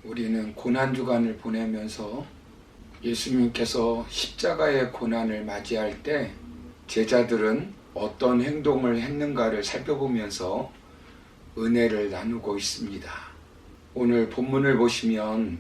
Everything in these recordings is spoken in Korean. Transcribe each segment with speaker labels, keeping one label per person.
Speaker 1: 우리는 고난주간을 보내면서 예수님께서 십자가의 고난을 맞이할 때 제자들은 어떤 행동을 했는가를 살펴보면서 은혜를 나누고 있습니다. 오늘 본문을 보시면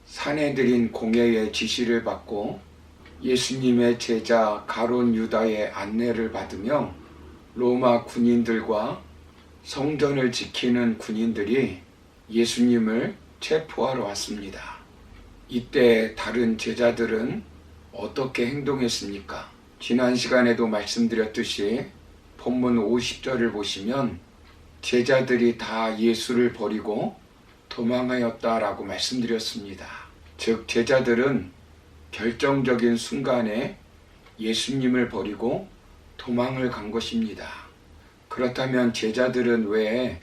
Speaker 1: 사내들인 공회의 지시를 받고 예수님의 제자 가룟 유다의 안내를 받으며 로마 군인들과 성전을 지키는 군인들이 예수님을 체포하러 왔습니다. 이때 다른 제자들은 어떻게 행동했습니까? 지난 시간에도 말씀드렸듯이 본문 50절을 보시면 제자들이 다 예수를 버리고 도망하였다라고 말씀드렸습니다. 즉 제자들은 결정적인 순간에 예수님을 버리고 도망을 간 것입니다. 그렇다면 제자들은 왜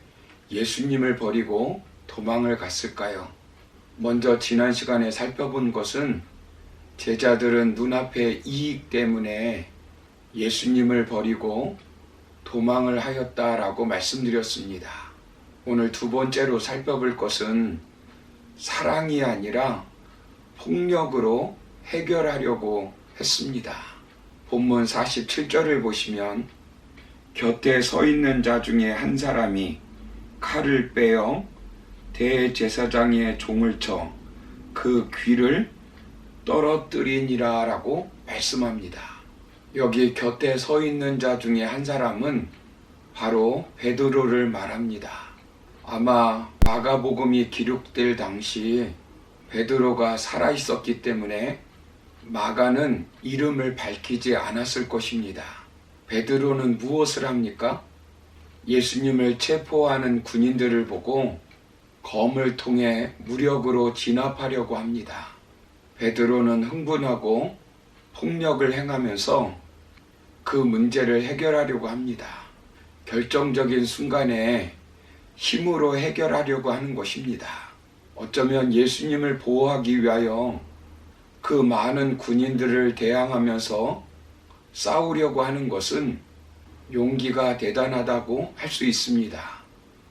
Speaker 1: 예수님을 버리고 도망을 갔을까요? 먼저 지난 시간에 살펴본 것은 제자들은 눈앞의 이익 때문에 예수님을 버리고 도망을 하였다라고 말씀드렸습니다. 오늘 두 번째로 살펴볼 것은 사랑이 아니라 폭력으로 해결하려고 했습니다. 본문 47절을 보시면 곁에 서 있는 자 중에 한 사람이 칼을 빼어 대제사장의 종을 쳐 그 귀를 떨어뜨리니라 라고 말씀합니다. 여기 곁에 서 있는 자 중에 한 사람은 바로 베드로를 말합니다. 아마 마가복음이 기록될 당시 베드로가 살아있었기 때문에 마가는 이름을 밝히지 않았을 것입니다. 베드로는 무엇을 합니까? 예수님을 체포하는 군인들을 보고 검을 통해 무력으로 진압하려고 합니다. 베드로는 흥분하고 폭력을 행하면서 그 문제를 해결하려고 합니다. 결정적인 순간에 힘으로 해결하려고 하는 것입니다. 어쩌면 예수님을 보호하기 위하여 그 많은 군인들을 대항하면서 싸우려고 하는 것은 용기가 대단하다고 할 수 있습니다.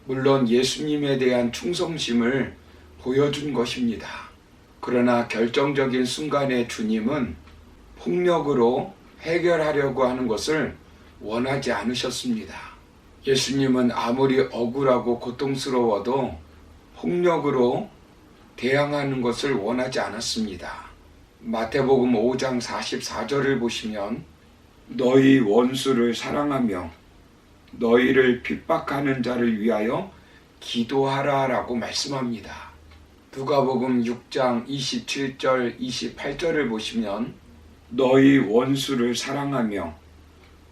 Speaker 1: 물론 예수님에 대한 충성심을 보여준 것입니다. 그러나 결정적인 순간에 주님은 폭력으로 해결하려고 하는 것을 원하지 않으셨습니다. 예수님은 아무리 억울하고 고통스러워도 폭력으로 대항하는 것을 원하지 않았습니다. 마태복음 5장 44절을 보시면 너희 원수를 사랑하며 너희를 핍박하는 자를 위하여 기도하라 라고 말씀합니다. 누가복음 6장 27절 28절을 보시면 너희 원수를 사랑하며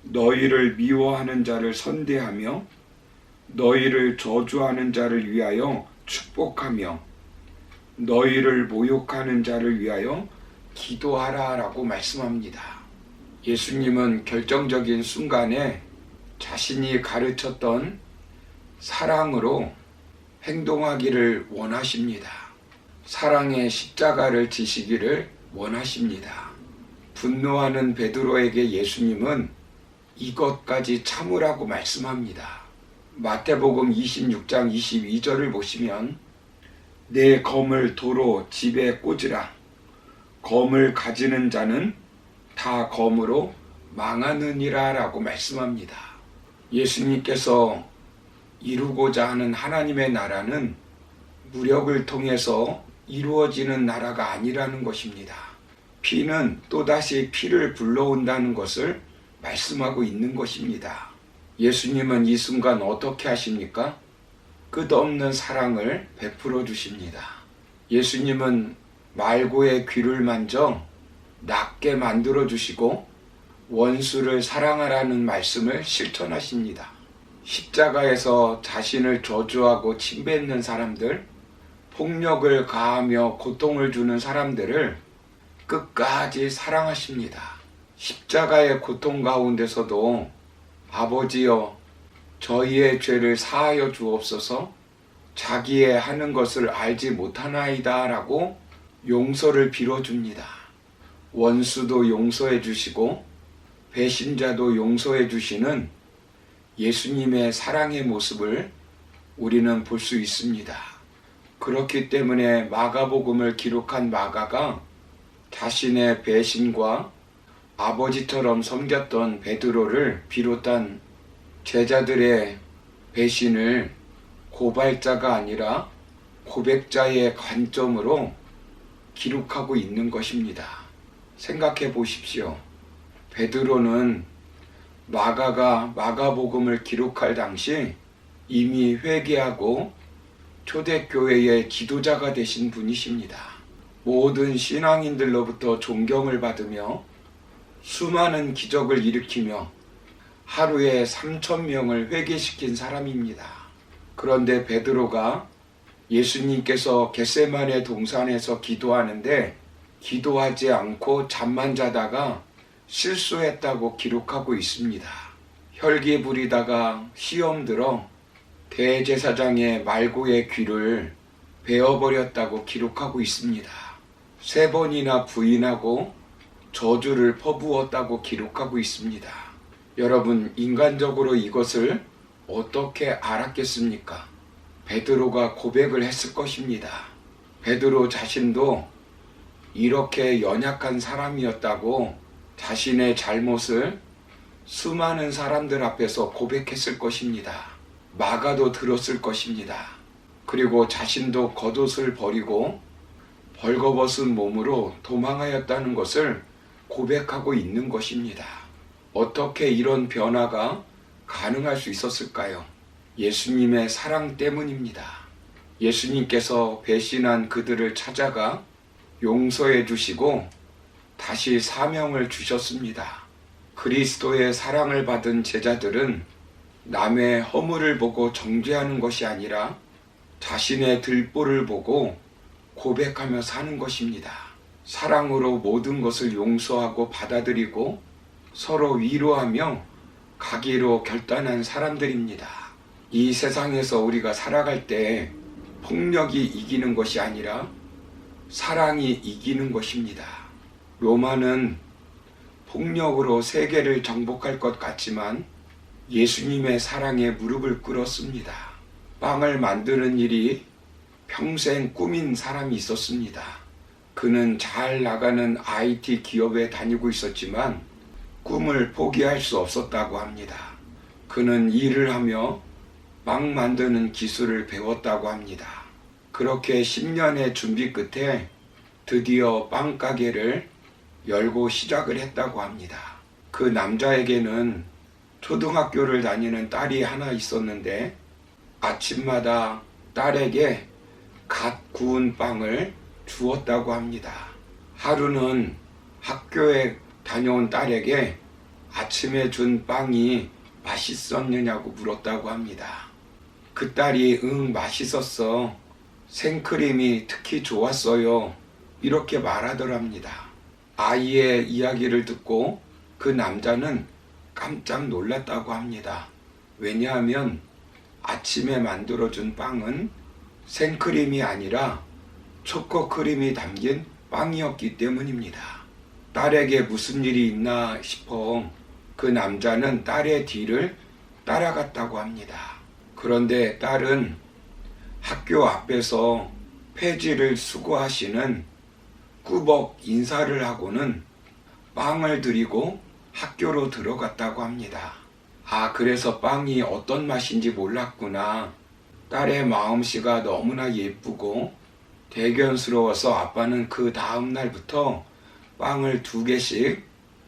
Speaker 1: 너희를 미워하는 자를 선대하며 너희를 저주하는 자를 위하여 축복하며 너희를 모욕하는 자를 위하여 기도하라 라고 말씀합니다. 예수님은 결정적인 순간에 자신이 가르쳤던 사랑으로 행동하기를 원하십니다. 사랑의 십자가를 지시기를 원하십니다. 분노하는 베드로에게 예수님은 이것까지 참으라고 말씀합니다. 마태복음 26장 22절을 보시면 내 검을 도로 집에 꽂으라. 검을 가지는 자는 다 검으로 망하느니라 라고 말씀합니다. 예수님께서 이루고자 하는 하나님의 나라는 무력을 통해서 이루어지는 나라가 아니라는 것입니다. 피는 또다시 피를 불러온다는 것을 말씀하고 있는 것입니다. 예수님은 이 순간 어떻게 하십니까? 끝없는 사랑을 베풀어 주십니다. 예수님은 말고의 귀를 만져 낫게 만들어 주시고 원수를 사랑하라는 말씀을 실천하십니다. 십자가에서 자신을 저주하고 침뱉는 사람들, 폭력을 가하며 고통을 주는 사람들을 끝까지 사랑하십니다. 십자가의 고통 가운데서도 아버지여 저희의 죄를 사하여 주옵소서 자기의 하는 것을 알지 못하나이다 라고 용서를 빌어줍니다. 원수도 용서해 주시고 배신자도 용서해 주시는 예수님의 사랑의 모습을 우리는 볼 수 있습니다. 그렇기 때문에 마가복음을 기록한 마가가 자신의 배신과 아버지처럼 섬겼던 베드로를 비롯한 제자들의 배신을 고발자가 아니라 고백자의 관점으로 기록하고 있는 것입니다. 생각해 보십시오. 베드로는 마가가 마가복음을 기록할 당시 이미 회개하고 초대교회의 지도자가 되신 분이십니다. 모든 신앙인들로부터 존경을 받으며 수많은 기적을 일으키며 하루에 3,000명을 회개시킨 사람입니다. 그런데 베드로가 예수님께서 겟세마네 동산에서 기도하는데 기도하지 않고 잠만 자다가 실수했다고 기록하고 있습니다. 혈기 부리다가 시험 들어 대제사장의 말고의 귀를 베어버렸다고 기록하고 있습니다. 3번이나 부인하고 저주를 퍼부었다고 기록하고 있습니다. 여러분, 인간적으로 이것을 어떻게 알았겠습니까? 베드로가 고백을 했을 것입니다. 베드로 자신도 이렇게 연약한 사람이었다고 자신의 잘못을 수많은 사람들 앞에서 고백했을 것입니다. 마가도 들었을 것입니다. 그리고 자신도 겉옷을 버리고 벌거벗은 몸으로 도망하였다는 것을 고백하고 있는 것입니다. 어떻게 이런 변화가 가능할 수 있었을까요? 예수님의 사랑 때문입니다. 예수님께서 배신한 그들을 찾아가 용서해 주시고 다시 사명을 주셨습니다. 그리스도의 사랑을 받은 제자들은 남의 허물을 보고 정죄하는 것이 아니라 자신의 들보를 보고 고백하며 사는 것입니다. 사랑으로 모든 것을 용서하고 받아들이고 서로 위로하며 가기로 결단한 사람들입니다. 이 세상에서 우리가 살아갈 때 폭력이 이기는 것이 아니라 사랑이 이기는 것입니다. 로마는 폭력으로 세계를 정복할 것 같지만 예수님의 사랑에 무릎을 꿇었습니다. 빵을 만드는 일이 평생 꿈인 사람이 있었습니다. 그는 잘 나가는 IT 기업에 다니고 있었지만 꿈을 포기할 수 없었다고 합니다. 그는 일을 하며 빵 만드는 기술을 배웠다고 합니다. 그렇게 10년의 준비 끝에 드디어 빵 가게를 열고 시작을 했다고 합니다. 그 남자에게는 초등학교를 다니는 딸이 하나 있었는데 아침마다 딸에게 갓 구운 빵을 주었다고 합니다. 하루는 학교에 다녀온 딸에게 아침에 준 빵이 맛있었느냐고 물었다고 합니다. 그 딸이 맛있었어. 생크림이 특히 좋았어요. 이렇게 말하더랍니다. 아이의 이야기를 듣고 그 남자는 깜짝 놀랐다고 합니다. 왜냐하면 아침에 만들어준 빵은 생크림이 아니라 초코크림이 담긴 빵이었기 때문입니다. 딸에게 무슨 일이 있나 싶어 그 남자는 딸의 뒤를 따라갔다고 합니다. 그런데 딸은 학교 앞에서 폐지를 수거하시는 꾸벅 인사를 하고는 빵을 드리고 학교로 들어갔다고 합니다. 그래서 빵이 어떤 맛인지 몰랐구나. 딸의 마음씨가 너무나 예쁘고 대견스러워서 아빠는 그 다음 날부터 빵을 2개씩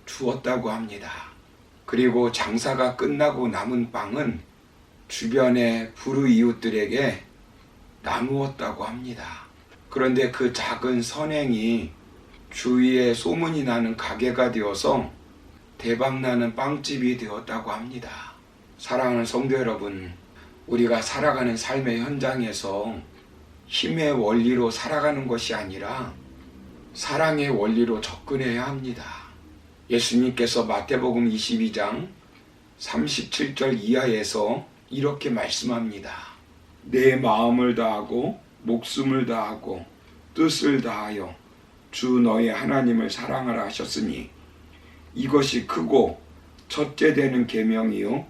Speaker 1: 주었다고 합니다. 그리고 장사가 끝나고 남은 빵은 주변의 불우이웃들에게 나누었다고 합니다. 그런데 그 작은 선행이 주위에 소문이 나는 가게가 되어서 대박나는 빵집이 되었다고 합니다. 사랑하는 성도 여러분, 우리가 살아가는 삶의 현장에서 힘의 원리로 살아가는 것이 아니라 사랑의 원리로 접근해야 합니다. 예수님께서 마태복음 22장 37절 이하에서 이렇게 말씀합니다. 내 마음을 다하고 목숨을 다하고 뜻을 다하여 주 너의 하나님을 사랑하라 하셨으니 이것이 크고 첫째 되는 계명이요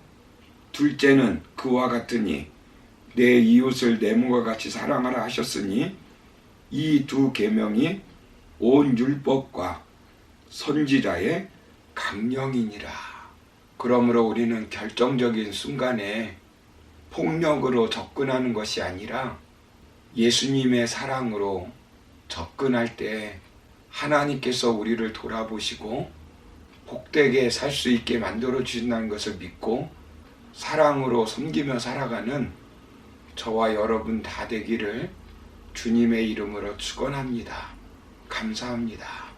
Speaker 1: 둘째는 그와 같으니 내 이웃을 내 몸과 같이 사랑하라 하셨으니 이 두 계명이 온 율법과 선지자의 강령이니라. 그러므로 우리는 결정적인 순간에 폭력으로 접근하는 것이 아니라 예수님의 사랑으로 접근할 때 하나님께서 우리를 돌아보시고 복되게 살 수 있게 만들어 주신다는 것을 믿고 사랑으로 섬기며 살아가는 저와 여러분 다 되기를 주님의 이름으로 축원합니다. 감사합니다.